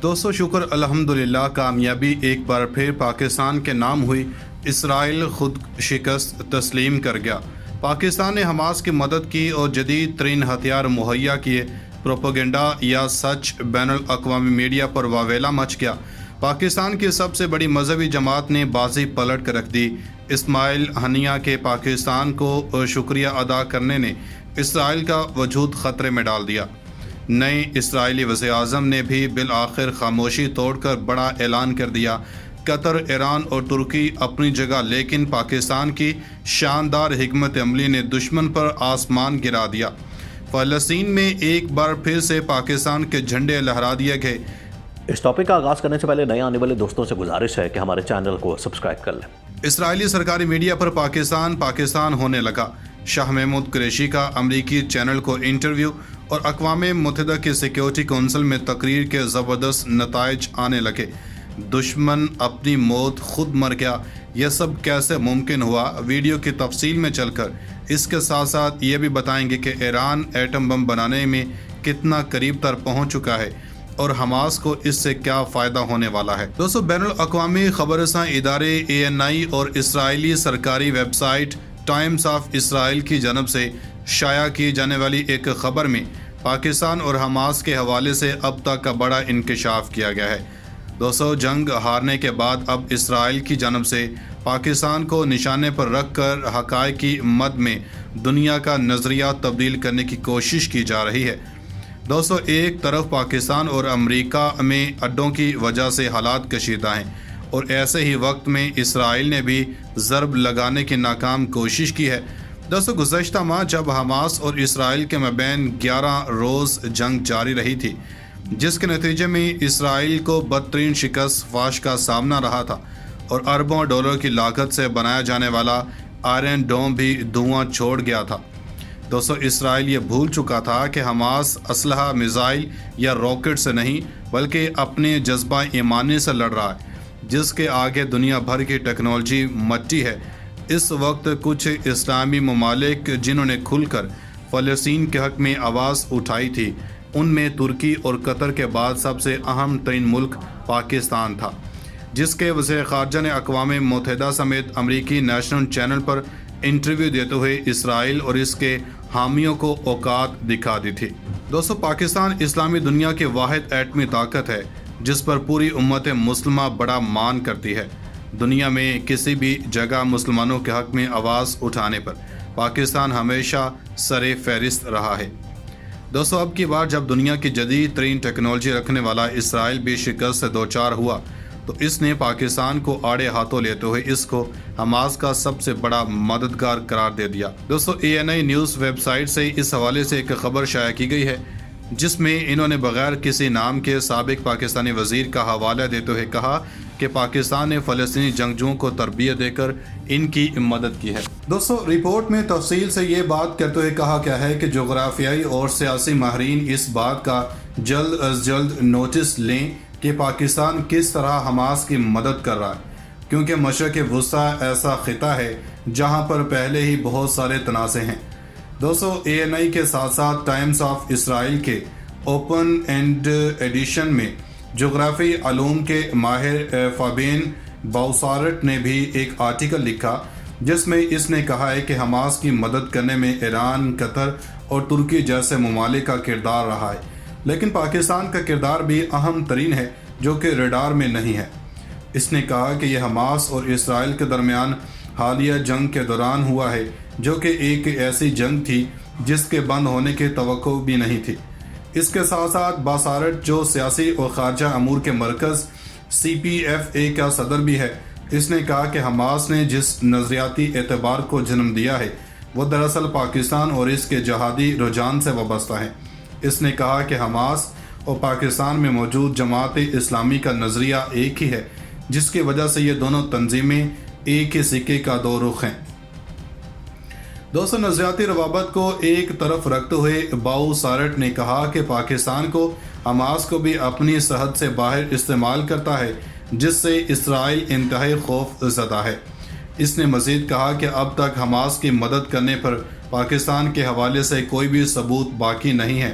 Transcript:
دوستو شکر الحمدللہ کامیابی ایک بار پھر پاکستان کے نام ہوئی۔ اسرائیل خود شکست تسلیم کر گیا۔ پاکستان نے حماس کی مدد کی اور جدید ترین ہتھیار مہیا کیے۔ پروپیگنڈا یا سچ بین الاقوامی میڈیا پر واویلا مچ گیا۔ پاکستان کی سب سے بڑی مذہبی جماعت نے بازی پلٹ کر رکھ دی۔ اسماعیل ہنیہ کے پاکستان کو شکریہ ادا کرنے نے اسرائیل کا وجود خطرے میں ڈال دیا۔ نئے اسرائیلی وزیر اعظم نے بھی بالآخر خاموشی توڑ کر بڑا اعلان کر دیا۔ قطر، ایران اور ترکی اپنی جگہ، لیکن پاکستان کی شاندار حکمت عملی نے دشمن پر آسمان گرا دیا۔ فلسطین میں ایک بار پھر سے پاکستان کے جھنڈے لہرا دیے گئے۔ اس ٹاپک کا آغاز کرنے سے پہلے نئے آنے والے دوستوں سے گزارش ہے کہ ہمارے چینل کو سبسکرائب کر لیں۔ اسرائیلی سرکاری میڈیا پر پاکستان ہونے لگا۔ شاہ محمود قریشی کا امریکی چینل کو انٹرویو اور اقوام متحدہ کی سیکیورٹی کونسل میں تقریر کے زبردست نتائج آنے لگے۔ دشمن اپنی موت خود مر گیا، یہ سب کیسے ممکن ہوا؟ ویڈیو کی تفصیل میں چل کر اس کے ساتھ ساتھ یہ بھی بتائیں گے کہ ایران ایٹم بم بنانے میں کتنا قریب تر پہنچ چکا ہے اور حماس کو اس سے کیا فائدہ ہونے والا ہے۔ دوستو بین الاقوامی خبر رساں ادارے ANI اور اسرائیلی سرکاری website Times of Israel کی جانب سے شائع کی جانے والی ایک خبر میں پاکستان اور حماس کے حوالے سے اب تک کا بڑا انکشاف کیا گیا ہے۔ دوستو جنگ ہارنے کے بعد اب اسرائیل کی جانب سے پاکستان کو نشانے پر رکھ کر حقائق کی مد میں دنیا کا نظریہ تبدیل کرنے کی کوشش کی جا رہی ہے۔ دوستو ایک طرف پاکستان اور امریکہ میں اڈوں کی وجہ سے حالات کشیدہ ہیں اور ایسے ہی وقت میں اسرائیل نے بھی ضرب لگانے کی ناکام کوشش کی ہے۔ دوستو گزشتہ ماہ جب حماس اور اسرائیل کے مابین 11 روز جنگ جاری رہی تھی، جس کے نتیجے میں اسرائیل کو بدترین شکست فاش کا سامنا رہا تھا اور اربوں ڈالر کی لاگت سے بنایا جانے والا آئرن ڈوم بھی دھواں چھوڑ گیا تھا۔ دوستو اسرائیل یہ بھول چکا تھا کہ حماس اسلحہ، میزائل یا راکٹ سے نہیں بلکہ اپنے جذبہ ایمانی سے لڑ رہا ہے، جس کے آگے دنیا بھر کی ٹیکنالوجی مٹی ہے۔ اس وقت کچھ اسلامی ممالک جنہوں نے کھل کر فلسطین کے حق میں آواز اٹھائی تھی، ان میں ترکی اور قطر کے بعد سب سے اہم ترین ملک پاکستان تھا، جس کے وزیر خارجہ نے اقوام متحدہ سمیت امریکی نیشنل چینل پر انٹرویو دیتے ہوئے اسرائیل اور اس کے حامیوں کو اوقات دکھا دی تھی۔ دوستو پاکستان اسلامی دنیا کی واحد ایٹمی طاقت ہے جس پر پوری امت مسلمہ بڑا مان کرتی ہے۔ دنیا میں کسی بھی جگہ مسلمانوں کے حق میں آواز اٹھانے پر پاکستان ہمیشہ سر فہرست رہا ہے۔ دوستو اب کی بار جب دنیا کی جدید ترین ٹیکنالوجی رکھنے والا اسرائیل بھی شکست سے دوچار ہوا تو اس نے پاکستان کو آڑے ہاتھوں لیتے ہوئے اس کو حماس کا سب سے بڑا مددگار قرار دے دیا۔ دوستو ANI نیوز ویب سائٹ سے اس حوالے سے ایک خبر شائع کی گئی ہے جس میں انہوں نے بغیر کسی نام کے سابق پاکستانی وزیر کا حوالہ دیتے ہوئے کہا کہ پاکستان نے فلسطینی جنگجوؤں کو تربیت دے کر ان کی مدد کی ہے۔ دوستو رپورٹ میں تفصیل سے یہ بات کرتے ہوئے کہا گیا ہے کہ جغرافیائی اور سیاسی ماہرین اس بات کا جلد از جلد نوٹس لیں کہ پاکستان کس طرح حماس کی مدد کر رہا ہے، کیونکہ مشرق وسطیٰ ایسا خطہ ہے جہاں پر پہلے ہی بہت سارے تنازع ہیں۔ دوستو ANI کے ساتھ ساتھ ٹائمز آف اسرائیل کے اوپن اینڈ ایڈیشن میں جغرافی علوم کے ماہر فابین باؤسارٹ نے بھی ایک آرٹیکل لکھا جس میں اس نے کہا ہے کہ حماس کی مدد کرنے میں ایران، قطر اور ترکی جیسے ممالک کا کردار رہا ہے، لیکن پاکستان کا کردار بھی اہم ترین ہے جو کہ ریڈار میں نہیں ہے۔ اس نے کہا کہ یہ حماس اور اسرائیل کے درمیان حالیہ جنگ کے دوران ہوا ہے جو کہ ایک ایسی جنگ تھی جس کے بند ہونے کی توقع بھی نہیں تھی۔ اس کے ساتھ ساتھ باسارٹ جو سیاسی اور خارجہ امور کے مرکز CPFA کا صدر بھی ہے، اس نے کہا کہ حماس نے جس نظریاتی اعتبار کو جنم دیا ہے وہ دراصل پاکستان اور اس کے جہادی رجحان سے وابستہ ہے۔ اس نے کہا کہ حماس اور پاکستان میں موجود جماعت اسلامی کا نظریہ ایک ہی ہے، جس کی وجہ سے یہ دونوں تنظیمیں ایک ہی سکے کا دو رخ ہیں۔ دوستو نظریاتی روابط کو ایک طرف رکھتے ہوئے باؤ سارٹ نے کہا کہ پاکستان کو حماس کو بھی اپنی سرحد سے باہر استعمال کرتا ہے، جس سے اسرائیل انتہائی خوف زدہ ہے۔ اس نے مزید کہا کہ اب تک حماس کی مدد کرنے پر پاکستان کے حوالے سے کوئی بھی ثبوت باقی نہیں ہے۔